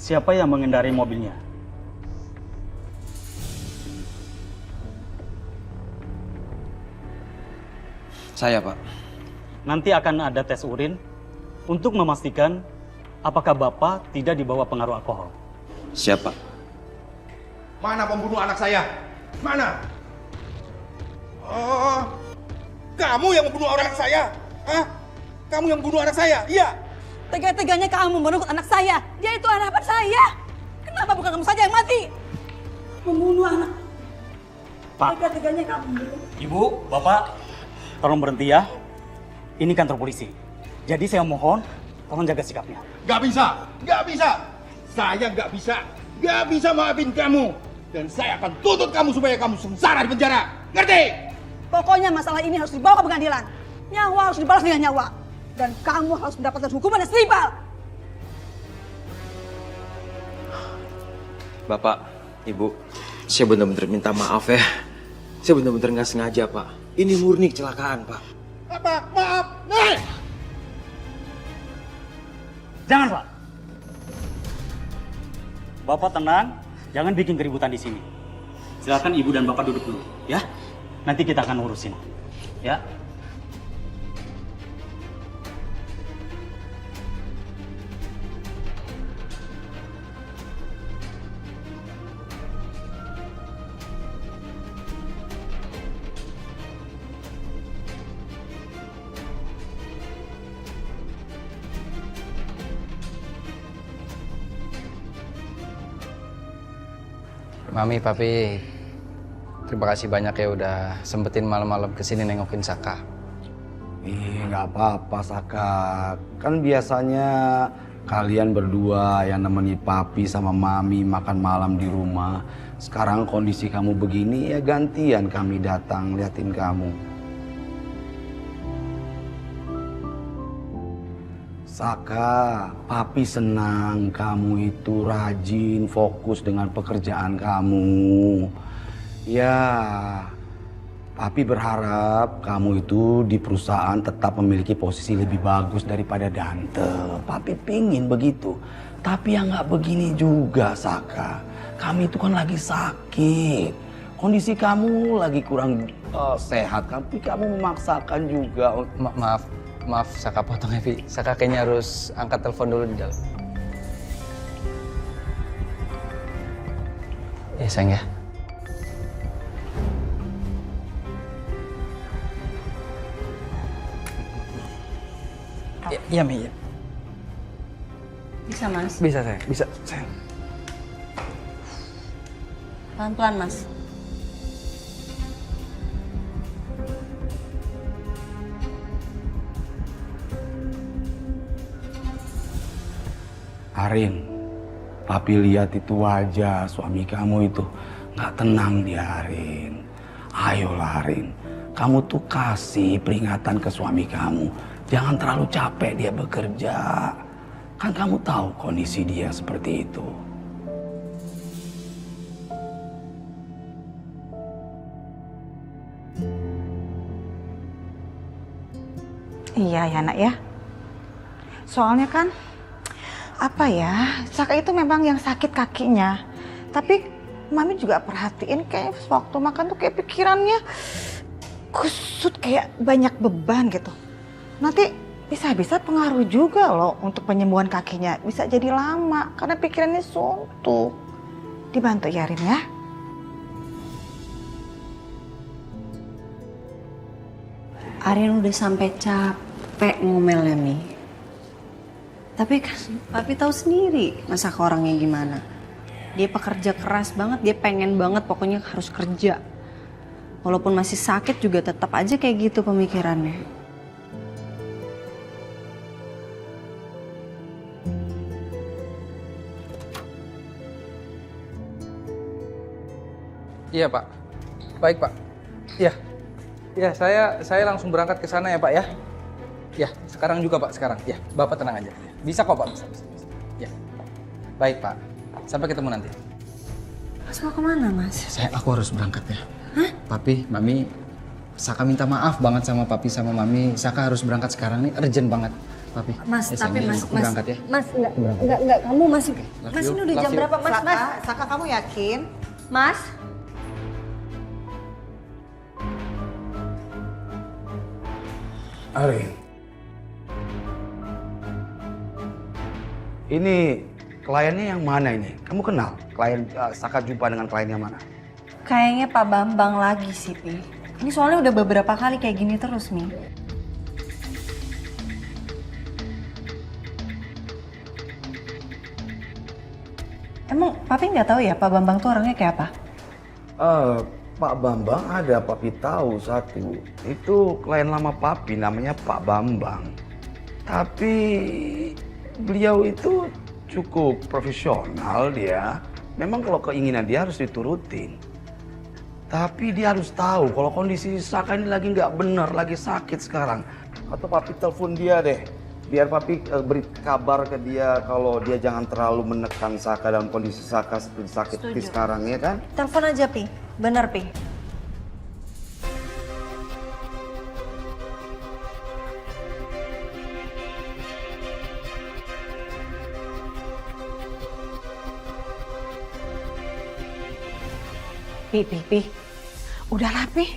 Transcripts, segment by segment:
siapa yang mengendarai mobilnya? Saya, Pak. Nanti akan ada tes urin untuk memastikan apakah Bapak tidak dibawa pengaruh alkohol. Siap, Pak. Mana pembunuh anak saya? Mana? Oh, kamu yang membunuh anak saya? Hah? Kamu yang membunuh anak saya? Iya. Tega-teganya kamu menurut anak saya. Dia itu anak saya. Kenapa bukan kamu saja yang mati? Membunuh anak. Pak. Tega-teganya kamu. Ibu, Bapak, tolong berhenti ya. Ini kantor polisi. Jadi saya mohon, tolong jaga sikapnya. Gak bisa, gak bisa. Saya gak bisa maafin kamu. Dan saya akan tuntut kamu supaya kamu sengsara di penjara. Ngerti? Pokoknya masalah ini harus dibawa ke pengadilan. Nyawa harus dibalas dengan nyawa. Dan kamu harus mendapatkan hukuman yang setimpal. Bapak, Ibu, saya benar-benar minta maaf ya. Saya benar-benar nggak sengaja, Pak. Ini murni kecelakaan, Pak. Apa? Maaf. Nih. Jangan, Pak. Bapak tenang, jangan bikin keributan di sini. Silakan Ibu dan Bapak duduk dulu, ya. Nanti kita akan urusin, ya. Mami, Papi, terima kasih banyak ya udah sempetin malam-malam kesini nengokin Saka. Nggak apa-apa, Saka. Kan biasanya kalian berdua yang nemeni Papi sama Mami makan malam di rumah. Sekarang kondisi kamu begini, ya gantian kami datang liatin kamu. Saka, Papi senang kamu itu rajin, fokus dengan pekerjaan kamu. Ya, Papi berharap kamu itu di perusahaan tetap memiliki posisi lebih bagus daripada Dante. Papi pingin begitu. Tapi ya nggak begini juga, Saka. Kami itu kan lagi sakit. Kondisi kamu lagi kurang sehat. Tapi kamu memaksakan juga. Maaf Saka potong Evi. Saka kayaknya harus angkat telepon dulu di dalam. Ya sayang ya. Iya Mi. Bisa Mas? Bisa sayang, bisa sayang. Pelan-pelan Mas. Arin, Papi lihat itu wajah suami kamu itu nggak tenang dia, Arin. Ayolah Arin, kamu tuh kasih peringatan ke suami kamu. Jangan terlalu capek dia bekerja. Kan kamu tahu kondisi dia seperti itu. Iya ya nak ya. Soalnya kan apa ya, Saka itu memang yang sakit kakinya. Tapi Mami juga perhatiin kayak waktu makan tuh kayak pikirannya kusut, kayak banyak beban gitu. Nanti bisa-bisa pengaruh juga loh untuk penyembuhan kakinya. Bisa jadi lama karena pikirannya suntuk. Dibantu ya Rin ya. Arin udah sampai capek ngomelnya Mi. Tapi kan Papi tahu sendiri Saka orangnya gimana. Dia pekerja keras banget, dia pengen banget pokoknya harus kerja. Walaupun masih sakit juga tetap aja kayak gitu pemikirannya. Iya Pak. Baik Pak. Iya. Ya saya langsung berangkat ke sana ya Pak ya. Ya sekarang juga Pak, sekarang. Ya Bapak tenang aja. Bisa kok Pak, bisa. Ya. Baik Pak. Sampai ketemu nanti. Mas mau kemana Mas? Aku harus berangkat ya. Hah? Papi, Mami, Saka minta maaf banget sama Papi sama Mami. Saka harus berangkat sekarang nih, urgent banget. Papi. Mas, Ya, tapi sayang, mas, aku mas, berangkat ya. mas, enggak, kamu masih, Love mas you, ini udah love jam you. berapa, mas, mas, Saka, kamu yakin? mas, Arin. Ini kliennya yang mana ini? Kamu kenal klien Saka jumpa dengan klien yang mana? kayaknya Pak Bambang lagi sih, Pi. Ini soalnya udah beberapa kali kayak gini terus, Mi. Emang Papi nggak tahu ya Pak Bambang tuh orangnya kayak apa? Pak Bambang ada, Papi tahu satu. Itu klien lama Papi, namanya Pak Bambang. Tapi beliau itu cukup profesional dia. Memang kalau keinginan dia harus diturutin. Tapi dia harus tahu kalau kondisi Saka ini lagi nggak benar, lagi sakit sekarang. Atau Papi telepon dia deh. Biar Papi beri kabar ke dia kalau dia jangan terlalu menekan Saka dalam kondisi Saka seperti sakit seperti Setuju. sekarang, ya kan? Telepon aja, Pi. Bener, Pi. Pi. Udahlah, Pi.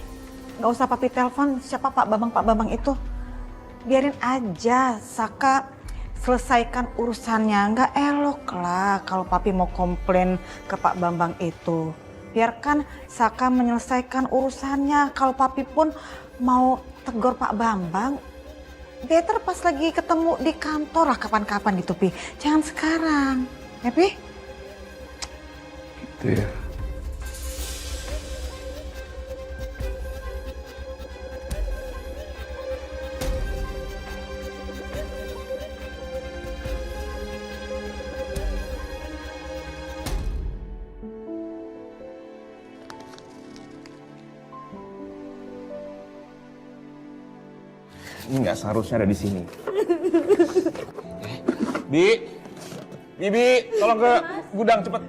Nggak usah Papi telepon siapa Pak Bambang itu. Biarin aja Saka selesaikan urusannya. Nggak elok lah kalau Papi mau komplain ke Pak Bambang itu. Biarkan Saka menyelesaikan urusannya. Kalau Papi pun mau tegur Pak Bambang, better pas lagi ketemu di kantor lah kapan-kapan gitu, Pi. Jangan sekarang. Ya, Pi? Gitu ya. Ini nggak seharusnya ada di sini. Bibi, tolong ke gudang cepet.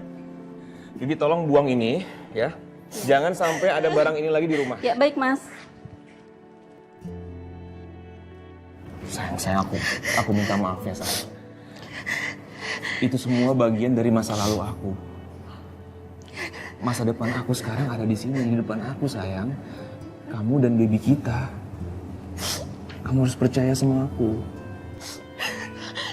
Bibi tolong buang ini ya. Jangan sampai ada barang ini lagi di rumah. Ya baik mas. Sayang, aku minta maaf ya sayang. Itu semua bagian dari masa lalu aku. Masa depan aku sekarang ada di sini, di depan aku sayang. Kamu dan baby kita. Kamu harus percaya sama aku.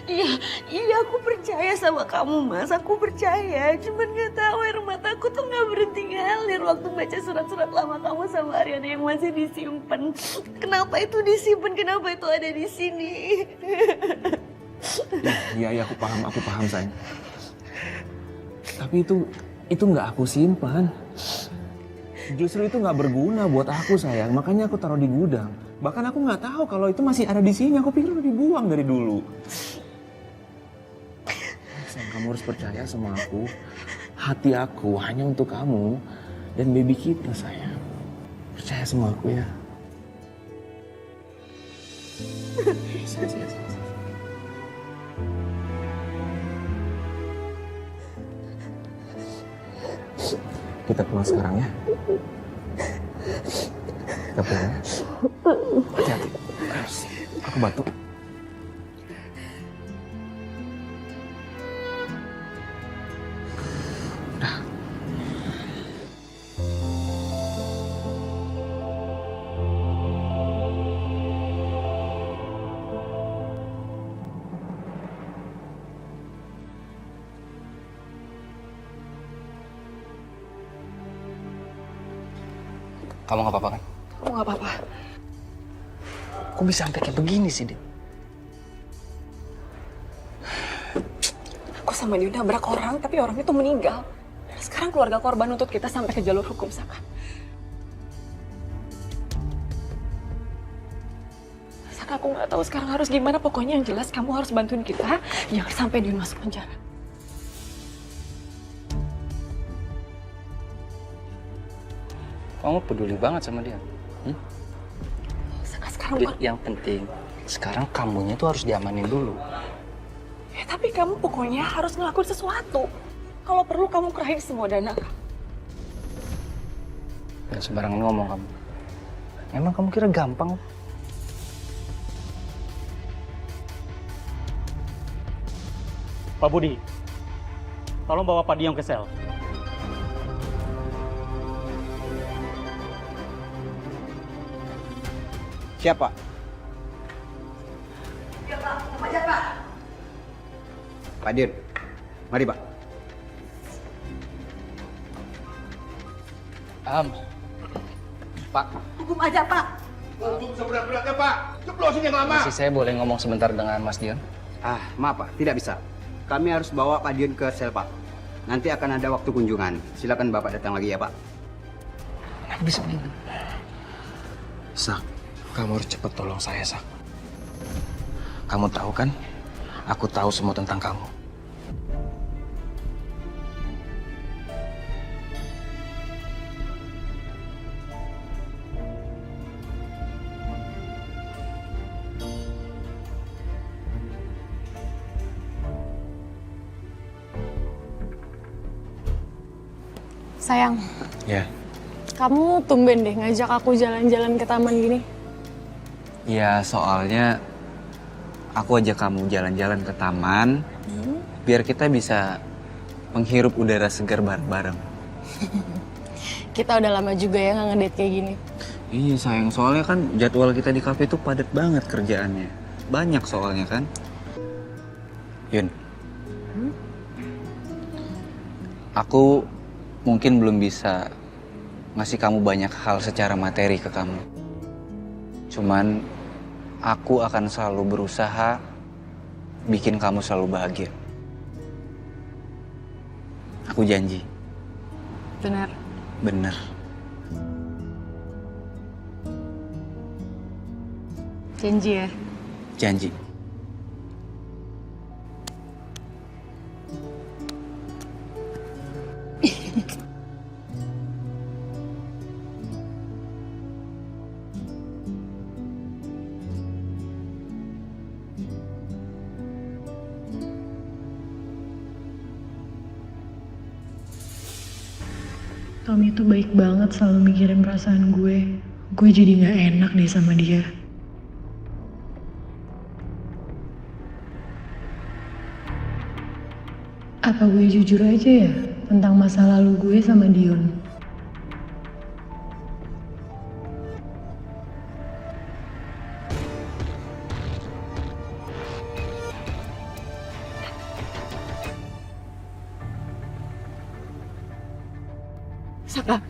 Iya aku percaya sama kamu mas, aku percaya. Cuman gak tahu air mataku tuh gak berhenti ngalir waktu baca surat-surat lama kamu sama Ariana yang masih disimpan. Kenapa itu disimpan? Kenapa itu ada di sini? Iya, aku paham sayang. Tapi itu nggak aku simpan. Justru itu nggak berguna buat aku sayang, makanya aku taruh di gudang. Bahkan aku nggak tahu kalau itu masih ada di sini. Aku pikir udah dibuang dari dulu. Sayang, kamu harus percaya sama aku. Hati aku hanya untuk kamu dan baby kita sayang. Percaya sama aku ya. Sayang. Kita pulang sekarang ya. Kita pulang ya. Hati-hati. Aku bantu. Udah. Kamu nggak apa-apa kan? Kamu gak apa-apa. Kok bisa sampai kayak begini sih, Dit? Aku sama dia nabrak orang, tapi orang itu meninggal. Dan sekarang keluarga korban nuntut kita sampai ke jalur hukum, Saka. Saka, aku gak tahu sekarang harus gimana. Pokoknya yang jelas kamu harus bantuin kita. Jangan sampai dia masuk penjara. Kamu peduli banget sama dia. Saka, sekarang Dit, yang penting sekarang kamunya tuh harus diamanin dulu. Ya, tapi kamu pokoknya harus ngelakuin sesuatu. Kalau perlu kamu kerahin semua dana kamu. Jangan sembarangan ngomong kamu. Emang kamu kira gampang? Pak Budi, tolong bawa Pak Dion ke sel. Siapa? Pak Dion, mari Pak. Pak, Hukum aja, Pak. Hukum seberat-beratnya Pak. Jeblosin yang lama. masih saya boleh ngomong sebentar dengan Mas Dion? Maaf Pak, tidak bisa. Kami harus bawa Pak Dion ke sel Pak. Nanti akan ada waktu kunjungan. Silakan Bapak datang lagi ya Pak. Kenapa bisa begini? Sak, kamu harus cepat tolong saya, Sak. Kamu tahu kan? Aku tahu semua tentang kamu. Sayang, Ya. kamu tumben deh ngajak aku jalan-jalan ke taman gini. Ya, soalnya aku ajak kamu jalan-jalan ke taman, biar kita bisa menghirup udara segar bareng-bareng. Kita udah lama juga ya nggak ngedate kayak gini. Iya sayang, soalnya kan jadwal kita di kafe itu padat banget kerjaannya. Banyak soalnya kan. Yun, aku mungkin belum bisa ngasih kamu banyak hal secara materi ke kamu. Cuman aku akan selalu berusaha bikin kamu selalu bahagia. Aku janji. Benar. Bener. Janji ya. Janji. Tommy itu baik banget selalu mikirin perasaan gue. Gue jadi gak enak deh sama dia. Apa gue jujur aja ya tentang masa lalu gue sama Dion? Saka,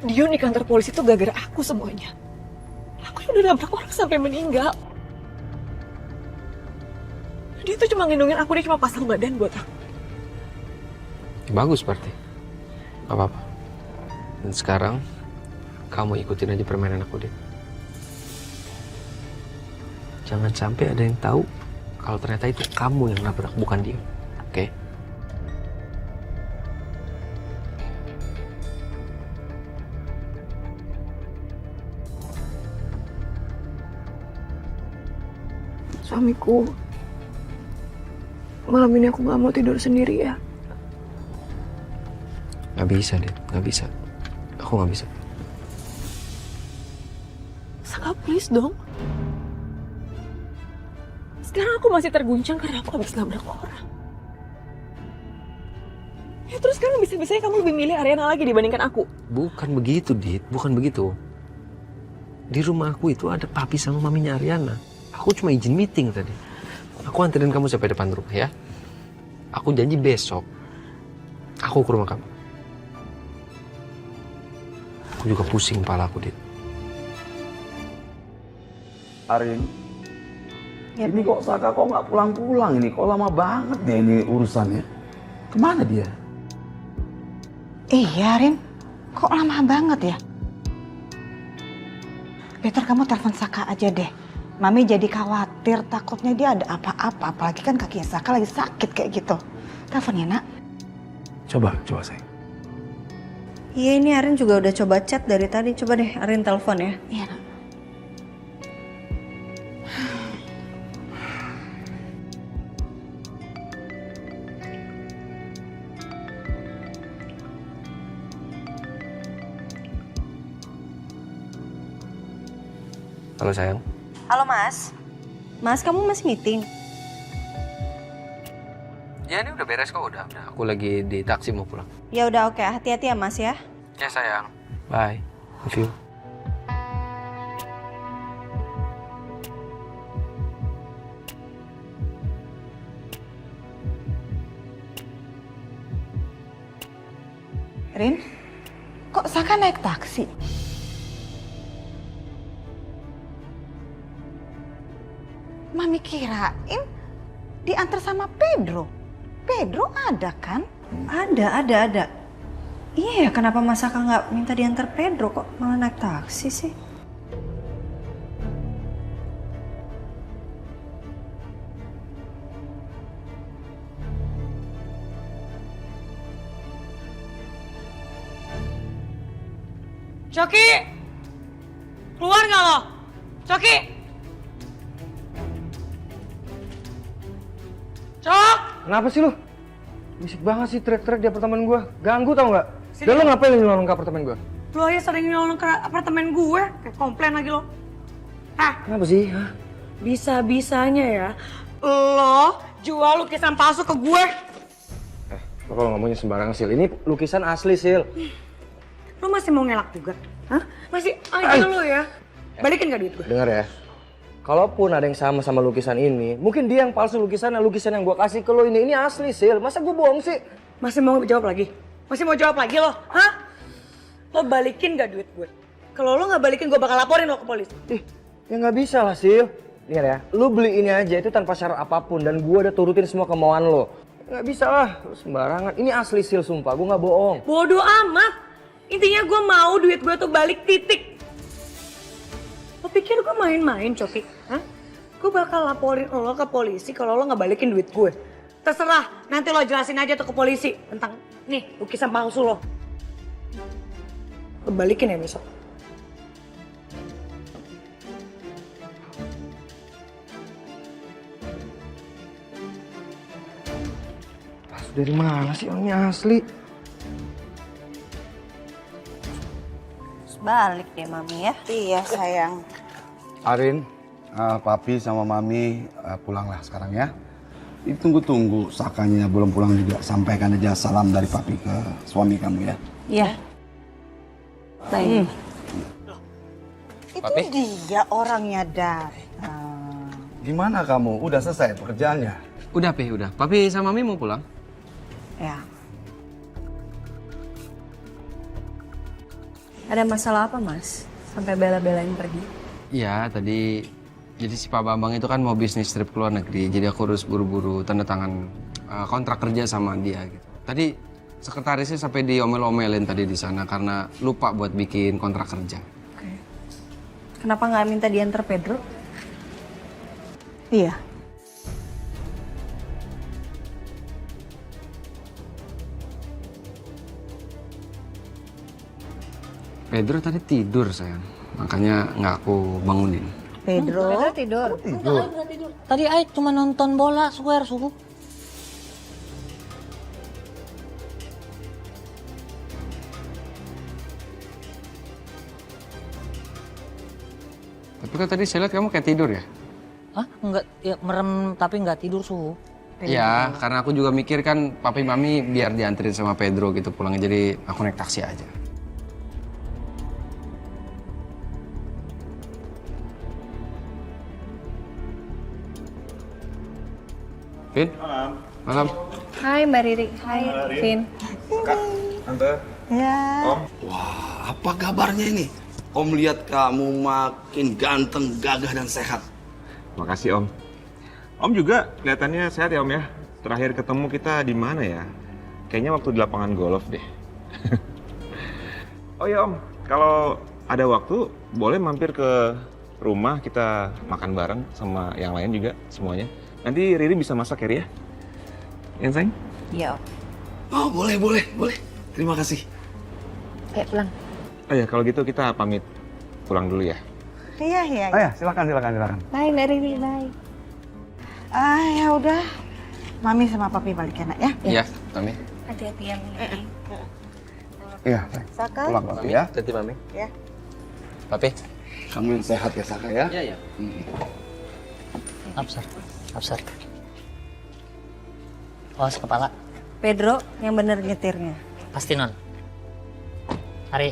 Dion di kantor polisi itu gara-gara aku semuanya. Aku udah nabrak orang sampai meninggal. Dia tuh cuma ngendongin aku, dia cuma pasang badan buat aku. Bagus berarti. Gak apa-apa. Dan sekarang, kamu ikutin aja permainan aku, deh. Jangan sampai ada yang tahu kalau ternyata itu kamu yang nabrak, bukan dia. Oke? Suamiku, malam ini aku gak mau tidur sendiri ya. Gak bisa, deh. Gak bisa. Aku gak bisa. Saka, please dong. Sekarang aku masih terguncang karena aku habis nabrak orang. Ya terus sekarang bisa-bisanya kamu lebih milih Ariana lagi dibandingkan aku. Bukan begitu, Dit. Bukan begitu. Di rumah aku itu ada papi sama maminya Ariana. Aku cuma izin meeting tadi. Aku anterin kamu sampai depan rumah ya. Aku janji besok aku ke rumah kamu. Aku juga pusing kepala aku, Dit. Arin, ini kok Saka kok nggak pulang-pulang ini? Kok lama banget deh ini urusannya? Kemana dia? Iya, Rin. Kok lama banget ya? Peter, kamu telepon Saka aja deh. Mami jadi khawatir, takutnya dia ada apa-apa. Apalagi kan kakinya Saka lagi sakit kayak gitu. Telepon ya, Nak. Coba sayang. Iya, ini Arin juga udah coba chat dari tadi. Coba deh Arin telepon ya. Iya, Nak. Halo sayang. Halo Mas. Mas, kamu masih meeting? Ya ini udah beres kok, udah. Aku lagi di taksi mau pulang. Ya udah oke, hati-hati ya Mas ya. Ya sayang. Bye. Love you. Rin, kok Saka naik taksi? Mami kirain diantar sama Pedro. Pedro ada kan? Ada. Iya ya, kenapa Mas Saka nggak minta diantar Pedro kok malah naik taksi sih? Coki! Keluar nggak lo? Coki! Cok! Kenapa sih lu? Bisik banget sih teriak-teriak di apartemen gua. Ganggu tau nggak? Dan lu ngapain nyolong ke apartemen gua? Lo aja sering nyolong ke apartemen gue, kayak komplain lagi lo. Hah? Kenapa sih? Hah? Bisa-bisanya ya, lo jual lukisan palsu ke gue. Lo kalau ngomongnya sembarangan, Sil. Ini lukisan asli, Sil. Lo masih mau ngelak juga? Hah? Masih aja lo ya? Balikin gak duit gue? Dengar ya. Kalaupun ada yang sama lukisan ini, mungkin dia yang palsu lukisan yang gua kasih ke lo ini asli, Sil. Masa gua bohong sih? Masih mau jawab lagi? Masih mau jawab lagi lo? Hah? Lo balikin gak duit gue? Kalau lo gak balikin, gue bakal laporin lo ke polisi. Ya nggak bisa lah, Sil. Dengar ya, lo beli ini aja itu tanpa syarat apapun dan gua udah turutin semua kemauan lo. Nggak bisa lah, lo sembarangan. Ini asli, Sil, sumpah. Gua nggak bohong. Bodoh amat. Intinya gue mau duit gue tuh balik, titik. Lo pikir gue main-main, Coki? Hah? Gue bakal laporin lo ke polisi kalau lo nggak balikin duit gue. Terserah, nanti lo jelasin aja tuh ke polisi tentang nih lukisan palsu lo. Lo balikin ya besok. Dari mana sih ini asli? Balik deh Mami ya. Iya sayang. Arin, papi sama mami pulanglah sekarang ya. Tunggu-tunggu, Sakanya belum pulang juga. Sampaikan aja salam dari papi ke suami kamu ya. Iya. Baik. Itu dia orangnya datang. Gimana kamu? Udah selesai pekerjaannya? Udah, Pi, udah. Papi sama Mami mau pulang? Ya. Ada masalah apa Mas? Sampai bela-belain pergi? Iya, tadi jadi si Pak Bambang itu kan mau bisnis trip ke luar negeri. Jadi aku harus buru-buru tanda tangan kontrak kerja sama dia gitu. Tadi sekretarisnya sampai diomel-omelin tadi di sana karena lupa buat bikin kontrak kerja. Oke. Kenapa nggak minta diantar Pedro? Iya. Pedro tadi tidur, sayang. Makanya nggak aku bangunin. Pedro tidur. Tadi Aik cuma nonton bola, swear suhu. Tapi kan tadi saya lihat kamu kayak tidur ya? Hah? Enggak, ya merem tapi nggak tidur suhu. Iya, karena aku juga mikir kan papi mami biar dianterin sama Pedro gitu pulangnya. Jadi aku naik taksi aja. Vin? Malam. Hai Mbak Riri. Hai Vin. Tante. Ya. Wah, apa kabarnya ini? Om lihat kamu makin ganteng, gagah, dan sehat. Makasih Om. Om juga kelihatannya sehat ya Om ya. Terakhir ketemu kita di mana ya? Kayaknya waktu di lapangan golf deh. Oh ya Om, kalau ada waktu boleh mampir ke rumah kita makan bareng sama yang lain juga semuanya. Nanti Riri bisa masak ya Ri ya? Yang sayang? Iya. Oh, boleh. Terima kasih. Ayo pulang. Oh ya, kalau gitu kita pamit pulang dulu ya. Iya. Oh ya, silakan. Bye Mbak Riri, bye. Ya udah. Mami sama papi balik enak ya. Iya, Mami. Hati-hati ya Mami. Iya, Saka. pulang papi ya. Hati Mami. Ya. Papi. Kamu yang sehat ya, Saka ya. Iya. Absar. Awas kepala. Pedro yang bener nyetirnya. Pasti non. Hari,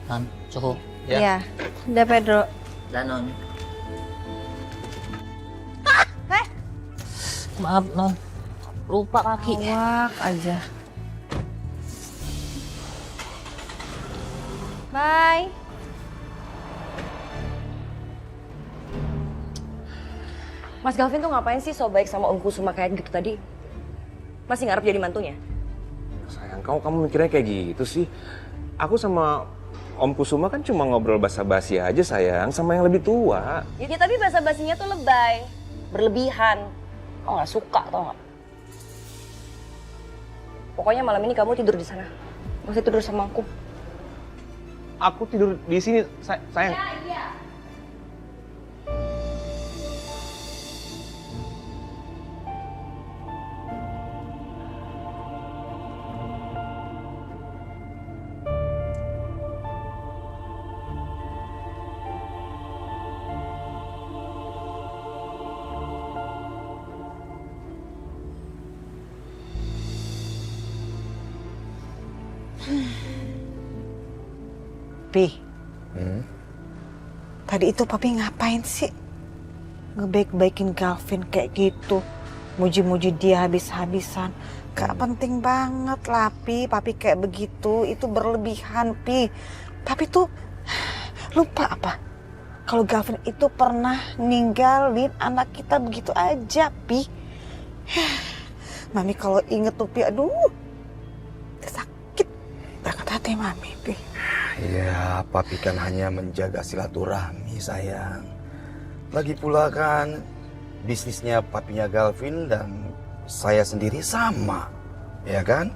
non, suhu. Iya. Udah Pedro. Dan non. Maaf non. Lupa kaki. Awak aja. Bye. Mas Galvin tuh ngapain sih so baik sama Om Kusuma kayak gitu tadi? Masih ngarep jadi mantunya? Sayang, kamu mikirnya kayak gitu sih. Aku sama Om Kusuma kan cuma ngobrol basa-basi aja sayang, sama yang lebih tua. Ya tapi basa-basinya tuh lebay, berlebihan. Oh nggak suka tau nggak? Pokoknya malam ini kamu tidur di sana. Masih tidur sama aku. Aku tidur di sini, sayang. Iya. Pi, tadi itu papi ngapain sih? Ngebaik-baikin Galvin kayak gitu. Muji-muji dia habis-habisan. Gak penting banget lah, Pi. Papi kayak begitu, itu berlebihan, Pi. Papi tuh lupa apa? Kalau Galvin itu pernah ninggalin anak kita begitu aja, Pi. Mami kalau inget tuh, Pi, aduh. Sakit banget hati Mami, Pi. Ya, papi kan hanya menjaga silaturahmi, sayang. Lagi pula kan bisnisnya papinya Galvin dan saya sendiri sama, ya kan?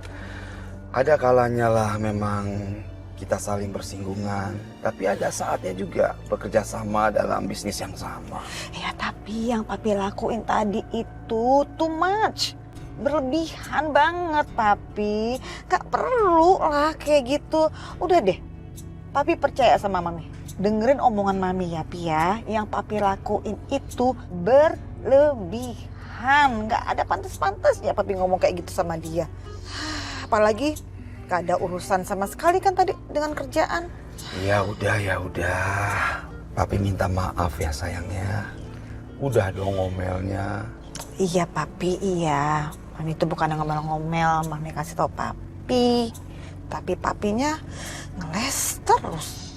Ada kalanya lah memang kita saling bersinggungan, tapi ada saatnya juga bekerja sama dalam bisnis yang sama. Ya, tapi yang papi lakuin tadi itu too much. Berlebihan banget, Papi. Gak perlu lah kayak gitu. Udah deh, Papi percaya sama Mami. Dengerin omongan Mami ya, Pi ya. Yang Papi lakuin itu berlebihan. Gak ada pantas-pantas ya Papi ngomong kayak gitu sama dia. Apalagi gak ada urusan sama sekali kan tadi dengan kerjaan. Ya udah. Papi minta maaf ya sayangnya. Udah dong ngomelnya. Iya Papi, iya. Mami itu bukan ngomel-ngomel, Mami kasih tau Papi. Tapi Papinya ngeles terus.